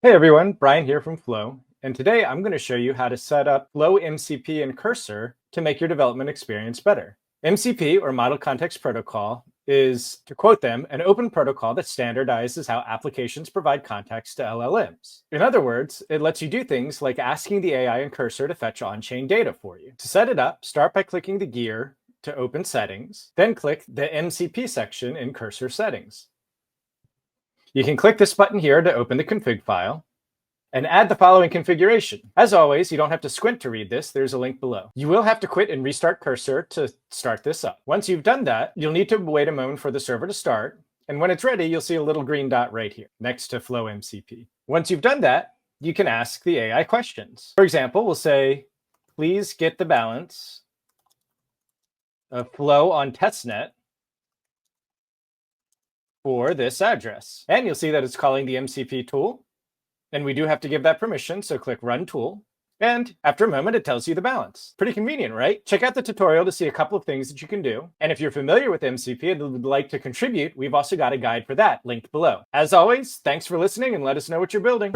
Hey everyone, Brian here from Flow, and today I'm going to show you how to set up Flow MCP and Cursor to make your development experience better. MCP, or Model Context Protocol, is, to quote them, an open protocol that standardizes how applications provide context to LLMs. In other words, it lets you do things like asking the AI and Cursor to fetch on-chain data for you. To set it up, start by clicking the gear to open Settings, then click the MCP section in Cursor Settings. You can click this button here to open the config file and add the following configuration. As always, you don't have to squint to read this. There's a link below. You will have to quit and restart Cursor to start this up. Once you've done that, you'll need to wait a moment for the server to start. And when it's ready, you'll see a little green dot right here next to Flow MCP. Once you've done that, you can ask the AI questions. For example, we'll say, please get the balance of flow on testnet for this address. And you'll see that it's calling the MCP tool. And we do have to give that permission, so click Run Tool. And after a moment, it tells you the balance. Pretty convenient, right? Check out the tutorial to see a couple of things that you can do. And if you're familiar with MCP and would like to contribute, we've also got a guide for that linked below. As always, thanks for listening and let us know what you're building.